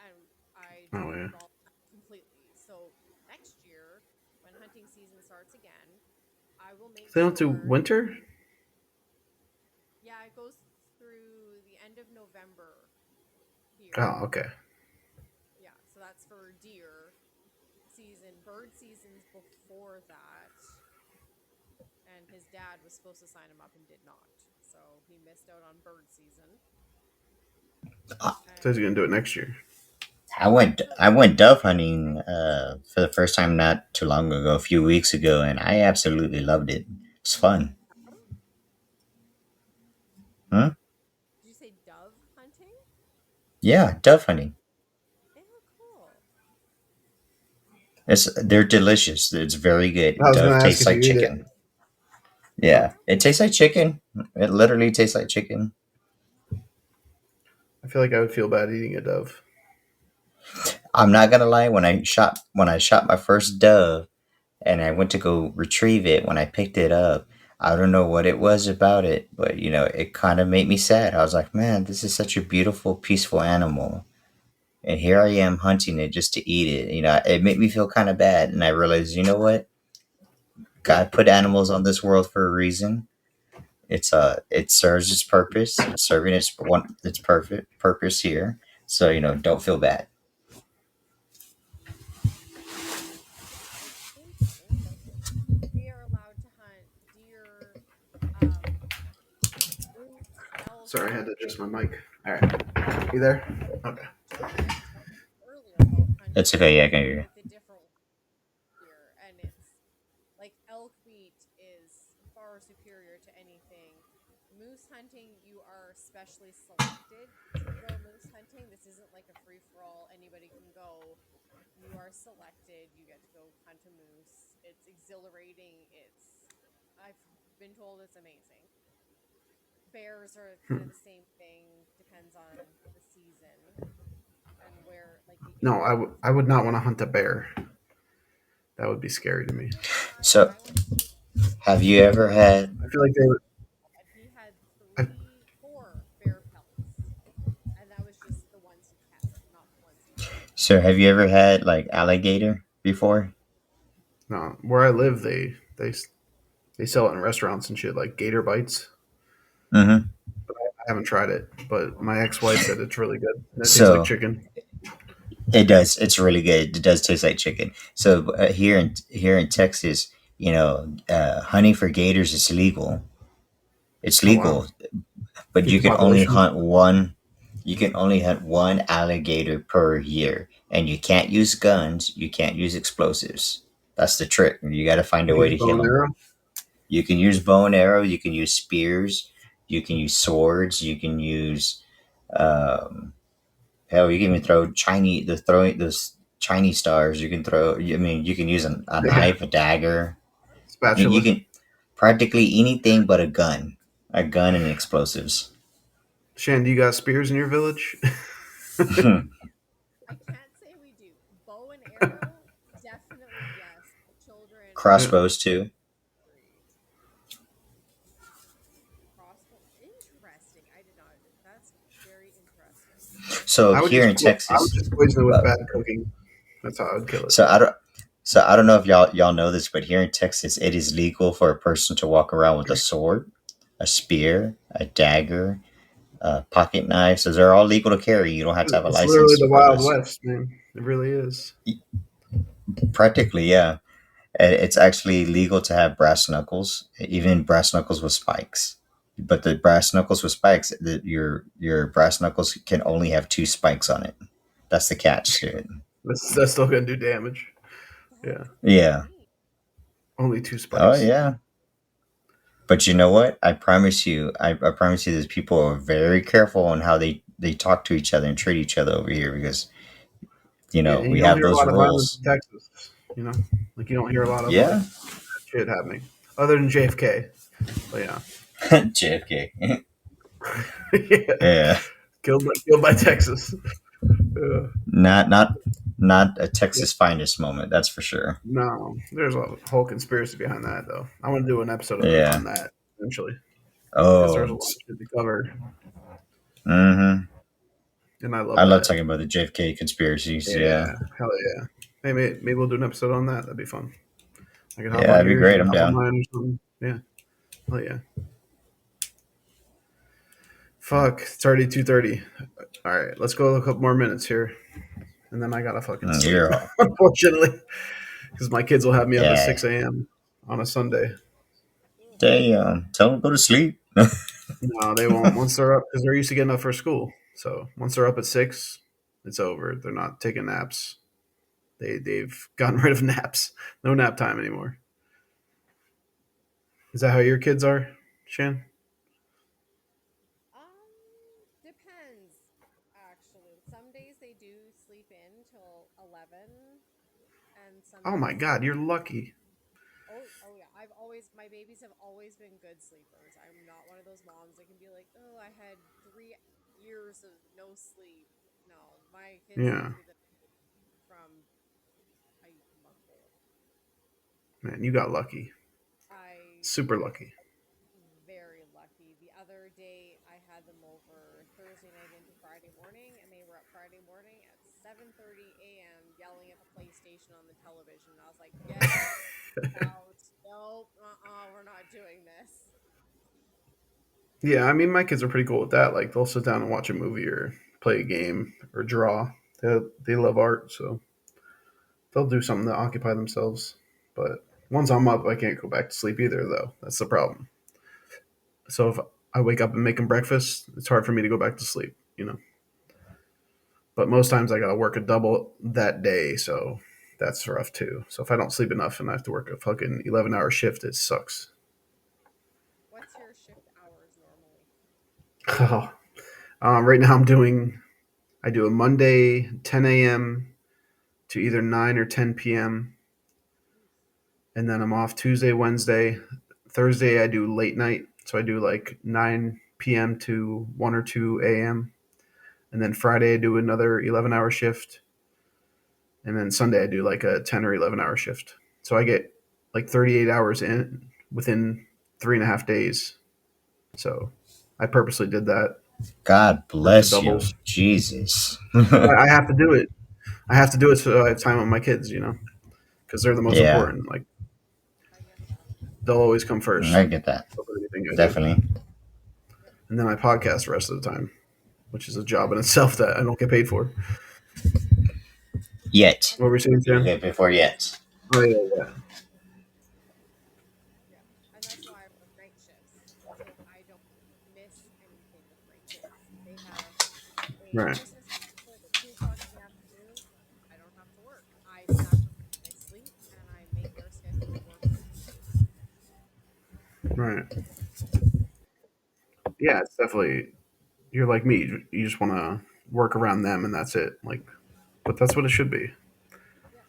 And I Oh don't yeah. involve that completely. So next year, when hunting season starts again, I will make So they don't do sure. winter. Yeah, it goes through the end of November here. Oh, okay. Yeah, so that's for deer season. Bird season's before that. And his dad was supposed to sign him up and did not. So he missed out on bird season. So And he's gonna do it next year. I went so I went dove next hunting season, for the first time not too long ago, a few weeks ago, and I absolutely loved it. It's fun. Hmm? did you say dove hunting? Yeah, dove hunting. Oh, cool. They're delicious. It's very I good. was gonna Dove ask tastes if like you eat it. chicken. Huh. Yeah, it tastes like chicken. It literally tastes like chicken. I feel like I would feel bad eating a dove. I'm not gonna lie. When I shot my first dove, and I went to go retrieve it, when I picked it up, I don't know what it was about it, but it kind of made me sad. I was like, man, this is such a beautiful, peaceful animal. And here I am hunting it just to eat it. It made me feel kind of bad. And I realized, you know what? God put animals on this world for a reason. It serves its purpose. It's serving its perfect purpose here. So, don't feel bad. I think only we are allowed to hunt deer, um, moose, elk, Sorry, I had to adjust my mic. All right, you there? Okay. children told me earlier about It's hunting okay. Yeah, I can hear you. like the different here, and it's like elk meat is far superior to anything. Moose hunting, you are specially selected to go moose hunting. This isn't like a free for all, anybody can go. You are selected, you get to go hunt a moose. It's exhilarating. I've been told it's amazing. Bears are kind of the same thing, depends on the season and where, like the No, area you're I would from. not want to hunt a bear. That would be scary to me. So, I went to have you ever had? I feel like they would. and he had I, three, four bear pelts, and that was just the ones he kept, not the ones he killed. So, have you ever had like alligator before? no, where I live, they sell it in restaurants and shit, like gator bites. Mm-hmm. I haven't tried it, but my ex-wife said it's really good. And it tastes like So chicken. it does. It's really good. It does taste like chicken. So here in Texas, hunting for gators is legal. It's Oh wow, legal, but keep you the can only population. hunt one. You can only hunt one alligator per year, and you can't use guns. You can't use explosives. That's the trick. You got to find a way Use to bow kill and them. arrow. You can use bow and arrow. You can use spears. You can use swords. You can use um, hell. You can even throw Chinese. The throwing those Chinese stars. You can throw. I mean, you can use a Yeah, knife, a dagger. You spatula. can practically anything but a gun and explosives. Shan, do you got spears in your village? I can't say we do. Bow and arrow, definitely yes. The children Yeah. Crossbows too. agree. Crossbow, interesting. I did not. That's very interesting. So here in I would Texas, just poison it with uh, bad cooking. That's how I would kill it. so I don't. So I don't know if y'all know this, but here in Texas, it is legal for a person to walk around with a sword, a spear, a dagger, pocket knives. Those are all legal to carry. You don't have to have a It's literally license the for Wild this. West, man. It really is. Practically, yeah. It's actually legal to have brass knuckles, even brass knuckles with spikes. But the brass knuckles with spikes, your brass knuckles can only have two spikes on it. That's the catch to it. That's still gonna do damage. Yeah, That's Yeah. insane. only two Oh spikes. yeah. But you know what? I promise you, that people are very careful on how they talk to each other and treat each other over here because Yeah, and you we don't have hear a those lot of violence rules. in Texas. You know, like you don't hear a lot of like Yeah. shit happening, other than JFK. But yeah, JFK. yeah, Yeah. killed by Texas. Yeah. Not a Yeah. Texas finest moment. That's for sure. No, there's a whole conspiracy behind that, though. I want to do an episode on Yeah. that eventually because Oh. there's a lot of shit to cover, Mm-hmm. and I I love love that. talking about the JFK conspiracies. Yeah. Yeah, hell yeah. Hey, maybe we'll do an episode on that. That'd be fun. I could hop Yeah, on that'd be yours, you great. can I'm hop on down. mine or something. Yeah, hell yeah. Fuck, it's already 2:30. All right, let's go a couple more minutes here, and then I gotta fucking sleep. You're all. Unfortunately, because my kids will have me up at Yeah. 6 a.m. on a Sunday. Ugh. Damn. Tell them to go to sleep. No, they won't. Once they're up, because they're used to getting up for school. So once they're up at 6, it's over. They're not taking naps. They've gotten rid of naps. No nap time anymore. Is that how your kids are, Shan? Depends. Actually, some days they do sleep in till 11, and some Oh my god, you're lucky. Oh yeah. My babies have always been good sleepers. I'm not one of those moms that can be like, oh, I had 3 years of no sleep. No, my kids sleep Yeah, through the from a month old. man, you got lucky. I Super lucky. very lucky. The other day I had them over Thursday night into Friday morning and they were up Friday morning at 7:30 a.m. yelling at the PlayStation on the television. I was like, "Get out. Nope. We're not doing this." Yeah, I mean, my kids are pretty cool with that. Like, they'll sit down and watch a movie or play a game or draw. They love art, so they'll do something to occupy themselves. But once I'm up, I can't go back to sleep either, though. That's the problem. So if I wake up and make them breakfast, it's hard for me to go back to sleep, you know. But most times I gotta work a double that day, so that's rough too. So if I don't sleep enough and I have to work a fucking 11-hour shift, it sucks. What's your shift hours normally? Right now I do a Monday 10 a.m. to either 9 or 10 p.m. Oof. And then I'm off Tuesday, Wednesday. Thursday I do late night, so I do like 9 p.m. to 1 or 2 a.m. And then Friday I do another 11-hour shift, and then Sunday I do like a 10 or 11-hour shift. So I get like 38 hours in within 3.5 days. So I purposely did that. God Work the bless you. doubles. Jesus. I have to do it. I have to do it so I have time with my kids, because they're the most Yeah, important. Like, I get that. they'll always come first I get that. over anything I do. Definitely. Yep. And then I podcast the rest of the time, which is a job in Good. itself that I don't get paid for. Yet. And What were we saying, Jen? Okay, before yet. Oh yeah, yeah. yeah, and that's why I work night shifts so I don't miss anything with my kids. They have a Right, Christmas concert at 2 o'clock in the afternoon. I don't have to work. I sacrifice my sleep and I make their schedule work with me. right. Yeah, it's definitely you're like me. You just want to work around them, and that's it. Like, but that's what it should be, Yeah,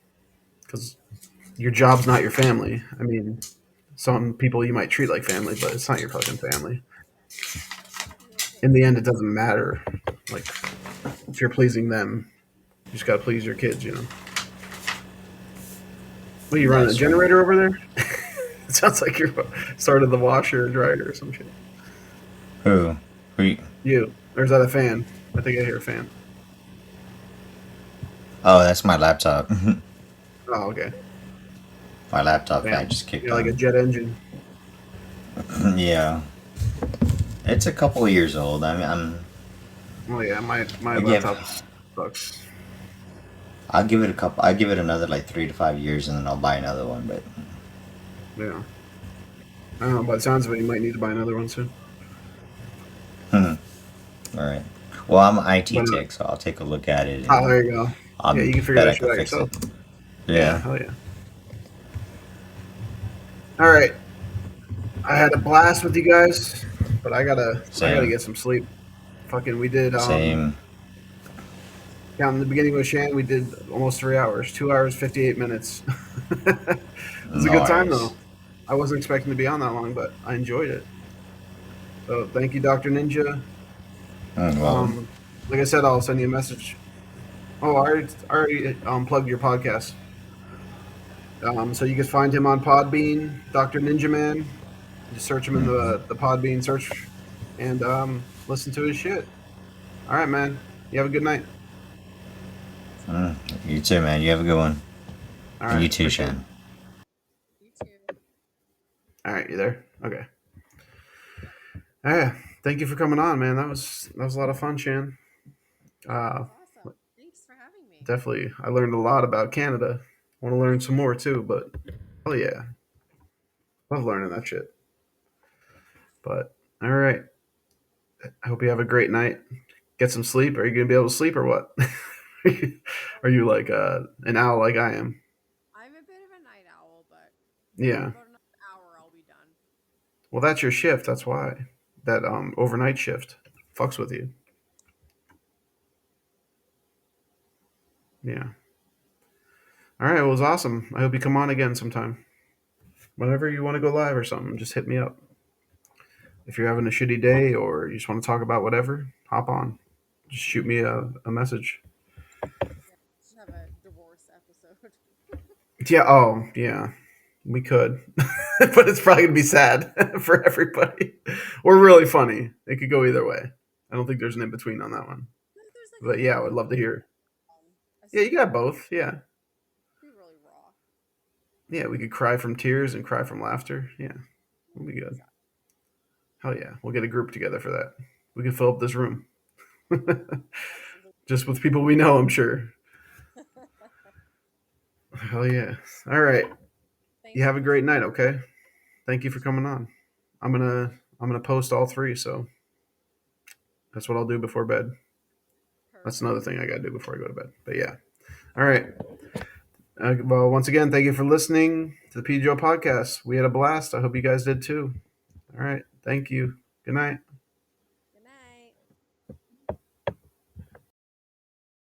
because your job's not your family. I mean, some people you might treat like family, but it's not your fucking family. yeah. No In the kidding. end, it doesn't matter. Like, if you're pleasing them, you just gotta please your kids. What are you running a That's right. generator over there? It sounds like you're started the washer or dryer or some shit. Who? Who? You, or is that a fan? I think I hear a fan. Oh, that's my laptop. Oh, okay. My laptop fan Damn, just kicked you're like a on. jet engine. Yeah. It's a couple of years old. Oh yeah, my I give laptop sucks. I'll give it a couple. I give it another like 3 to 5 years, and then I'll buy another one. But Yeah, I don't know. By the sounds of it, you might need to buy another one soon. all right. Well, I'm an IT But tech, so I'll take a look at it, oh, and there you go. I'll Yeah, you can figure bet that I shit can out fix yourself. it. Yeah, Yeah. hell yeah. All right, I had a blast with you guys, but I gotta Same. get some sleep. Fucking, we did Same. counting the beginning with Shan. We did almost 3 hours, 2 hours 58 minutes. It was a good time Nice. though. I wasn't expecting to be on that long, but I enjoyed it. So thank you, Doctor Ninja. Welcome. Like I said, I'll send you a message. Oh, I already plugged your podcast. So you can find him on Podbean, Doctor NinjaMan. Just search him in Hmm. the Podbean search and listen to his shit. All right, man. You have a good night. Mm, you too, man. You have a good one. All And right, you too, appreciate it. Shan. You too. All right, you there? Okay. Yeah. Thank you for coming on, man. That was a lot of fun, Shan. That Uh, was awesome. Thanks for having me. Definitely, I learned a lot about Canada. I want to learn some more too, but oh yeah, love learning that shit. But all right, I hope you have a great night. Get some sleep. Are you gonna be able to sleep or what? Are you like an owl like I am? I'm a bit of a night owl, but in Yeah. about another hour I'll be done. Well, that's your shift. That's why that overnight shift fucks with you. Yeah. All right, well, it was awesome. I hope you come on again sometime. Whenever you want to go live or something, just hit me up. If you're having a shitty day or you just want to talk about whatever, hop on. Just shoot me a message. Yeah, just have a divorce episode. Yeah. Oh, yeah. We could, but it's probably gonna be sad for everybody, or really funny. It could go either way. I don't think there's an in between on that one. There's like a But yeah, I middle would love to ground. hear. A Yeah, you sweet got middle both. Yeah, be really raw. yeah. We could cry from tears and cry from laughter. Yeah, we'll be good. Exactly. Hell yeah, we'll get a group together for that. We can fill up this room just with Absolutely. people we know. I'm sure. Hell yeah. All right. You Thanks have so a much great for night. having me. Okay. Thank you You for too. coming on. I'm gonna post all three. So that's what I'll do before bed. That's another Perfect. thing I gotta do before I go to bed. But yeah. All right. Well, once again, thank you for listening to the PGO podcast. We had a blast. I hope you guys did too. All right. Thank you. Good night.